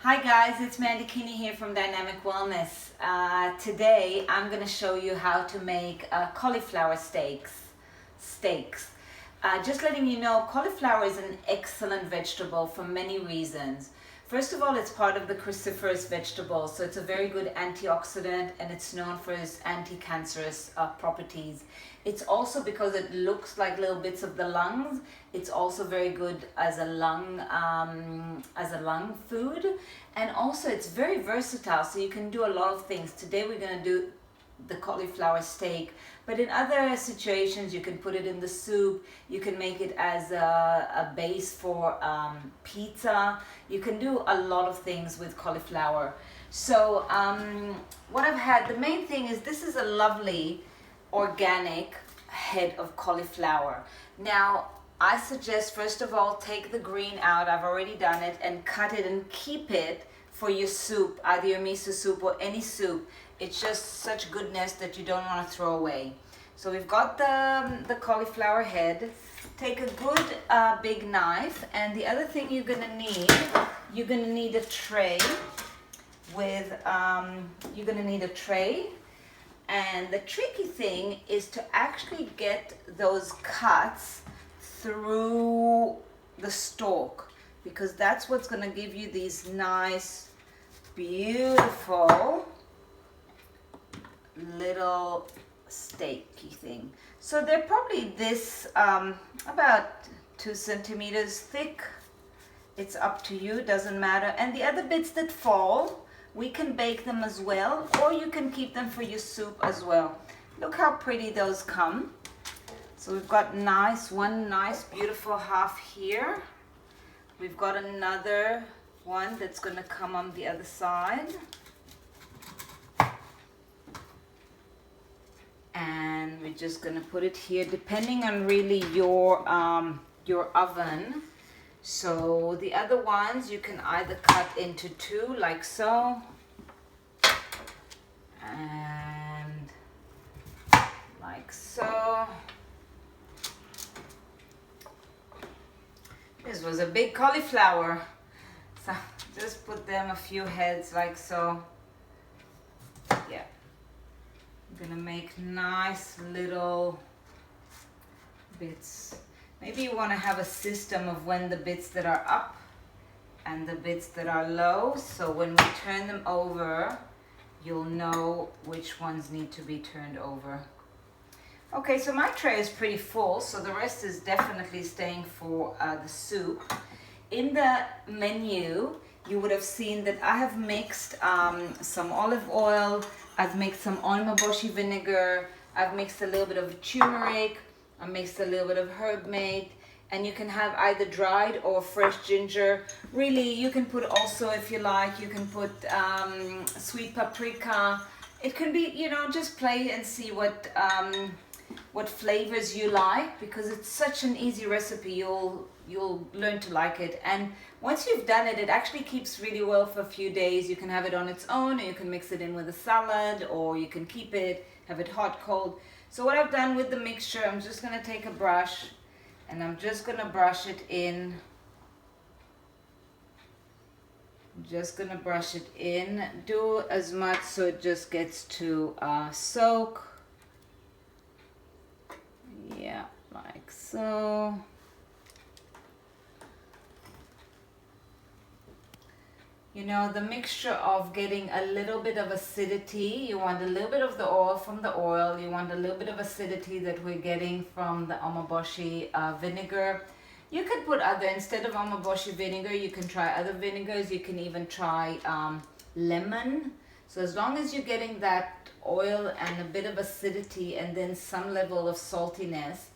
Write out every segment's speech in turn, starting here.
Hi guys, it's Mandakini here from Dynamic Wellness. Today I'm going to show you how to make cauliflower steaks. Just letting you know, cauliflower is an excellent vegetable for many reasons. First of all, it's part of the cruciferous vegetables, so it's a very good antioxidant and it's known for its anti-cancerous properties. It's also, because it looks like little bits of the lungs, it's also very good as a lung food, and also it's very versatile, so you can do a lot of things. Today we're going to do the cauliflower steak, but in other situations you can put it in the soup, you can make it as a base for pizza. You can do a lot of things with cauliflower. So what I've had, the main thing is this is a lovely organic head of cauliflower. Now I suggest, first of all, take the green out. I've already done it, and cut it and keep it for your soup, either your miso soup or any soup. It's just such goodness that you don't want to throw away. So we've got the cauliflower head. Take a good big knife, and the other thing you're gonna need a tray with and the tricky thing is to actually get those cuts through the stalk, because that's what's going to give you these nice, beautiful little steaky thing. So they're probably this about 2 centimeters thick. It's up to you, doesn't matter. And the other bits that fall, we can bake them as well, or you can keep them for your soup as well. Look how pretty those come. So we've got one nice beautiful half here. We've got another one that's going to come on the other side. And we're just going to put it here, depending on really your oven. So the other ones you can either cut into 2 like so, and like so. This was a big cauliflower, so just put them a few heads like so. Yeah, I'm gonna make nice little bits. Maybe you want to have a system of when the bits that are up and the bits that are low, so when we turn them over, you'll know which ones need to be turned over. Okay, so my tray is pretty full, so the rest is definitely staying for the soup. In the menu, you would have seen that I have mixed some olive oil, I've mixed some omaboshi vinegar, I've mixed a little bit of turmeric, I mixed a little bit of herb mate, and you can have either dried or fresh ginger. Really, you can put also, if you like, you can put sweet paprika. It can be, just play and see what flavors you like, because it's such an easy recipe. You'll learn to like it, and once you've done it, it actually keeps really well for a few days. You can have it on its own, or you can mix it in with a salad, or you can keep it, have it hot, cold. So what I've done with the mixture, I'm just going to take a brush and I'm just going to brush it in. I'm just going to brush it in. Do as much so it just gets to soak. Yeah, like so. The mixture of getting a little bit of acidity, you want a little bit of the oil from the oil, you want a little bit of acidity that we're getting from the omaboshi vinegar. You could put instead of omaboshi vinegar, you can try other vinegars. You can even try lemon. So as long as you're getting that oil and a bit of acidity and then some level of saltiness,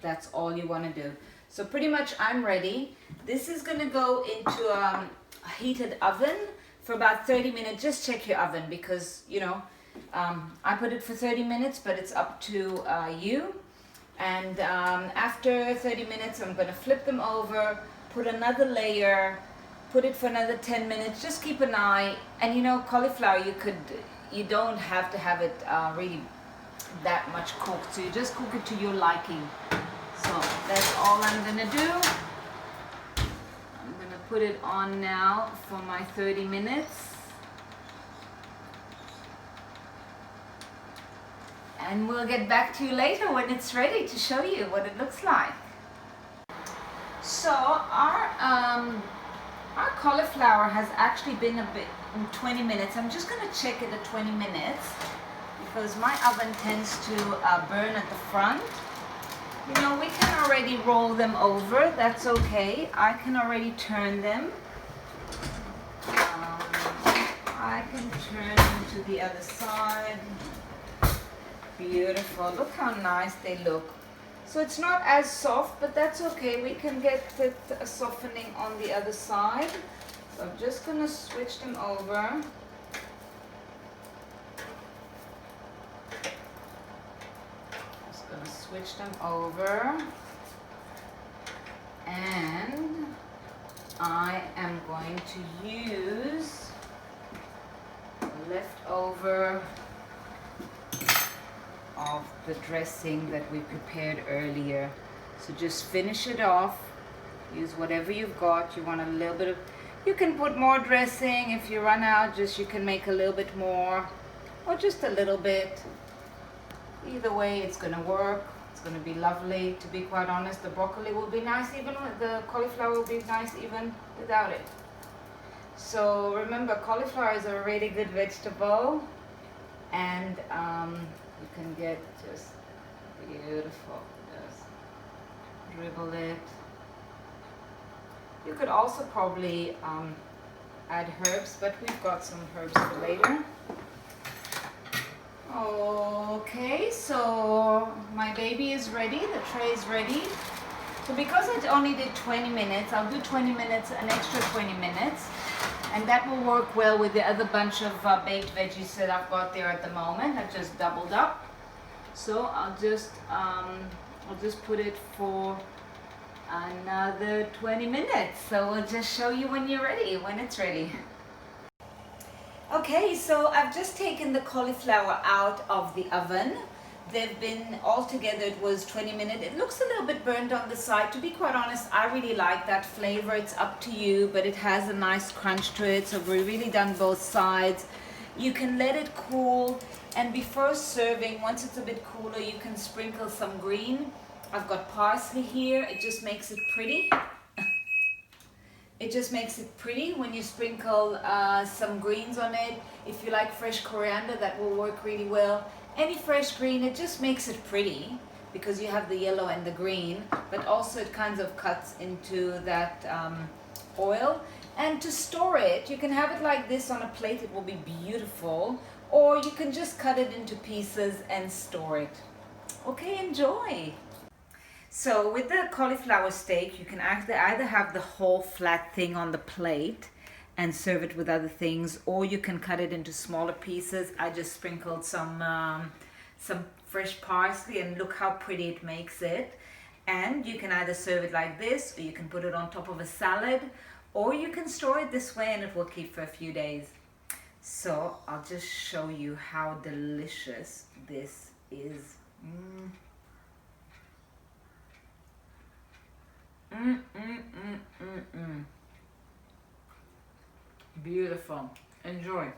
that's all you want to do. So pretty much I'm ready. This is going to go into a heated oven for about 30 minutes. Just check your oven, because I put it for 30 minutes, but it's up to you. And after 30 minutes, I'm going to flip them over, put another layer, put it for another 10 minutes. Just keep an eye. And cauliflower, you don't have to have it really that much cooked, so you just cook it to your liking. So that's all I'm going to do. I'm going to put it on now for my 30 minutes. And we'll get back to you later when it's ready to show you what it looks like. So our cauliflower has actually been a bit 20 minutes. I'm just going to check it at 20 minutes because my oven tends to burn at the front. You know, we can already roll them over. That's okay. I can already turn them. I can turn them to the other side. Beautiful. Look how nice they look. So it's not as soft, but that's okay. We can get it softening on the other side. So I'm just going to switch them over. Just going to switch them over. And I am going to use leftover of the dressing that we prepared earlier. So just finish it off. Use whatever you've got. You want a little bit of, you can put more dressing. If you run out, just you can make a little bit more or just a little bit. Either way, it's gonna work. It's gonna be lovely. To be quite honest, the broccoli will be nice even with the cauliflower will be nice even without it. So remember, cauliflower is a really good vegetable, and you can get just beautiful. Just dribble it. You could also probably add herbs, but we've got some herbs for later. Okay, so my baby is ready. The tray is ready. So because I only did 20 minutes, I'll do 20 minutes, an extra 20 minutes. And that will work well with the other bunch of baked veggies that I've got there at the moment. I've just doubled up. So I'll just put it for another 20 minutes. So we'll just show you when you're ready, when it's ready. Okay, so I've just taken the cauliflower out of the oven. They've been all together, it was 20 minutes. It looks a little bit burnt on the side. To be quite honest, I really like that flavor. It's up to you, but it has a nice crunch to it. So we've really done both sides. You can let it cool, and before serving, once it's a bit cooler, you can sprinkle some green. I've got parsley here. It just makes it pretty. It just makes it pretty when you sprinkle some greens on it. If you like fresh coriander, that will work really well. Any fresh green, it just makes it pretty because you have the yellow and the green, but also it kind of cuts into that oil. And to store it, you can have it like this on a plate, it will be beautiful, or you can just cut it into pieces and store it. Okay, enjoy! So with the cauliflower steak, you can either have the whole flat thing on the plate and serve it with other things, or you can cut it into smaller pieces. I just sprinkled some fresh parsley, and look how pretty it makes it. And you can either serve it like this, or you can put it on top of a salad, or you can store it this way and it will keep for a few days. So I'll just show you how delicious this is. Beautiful. Enjoy.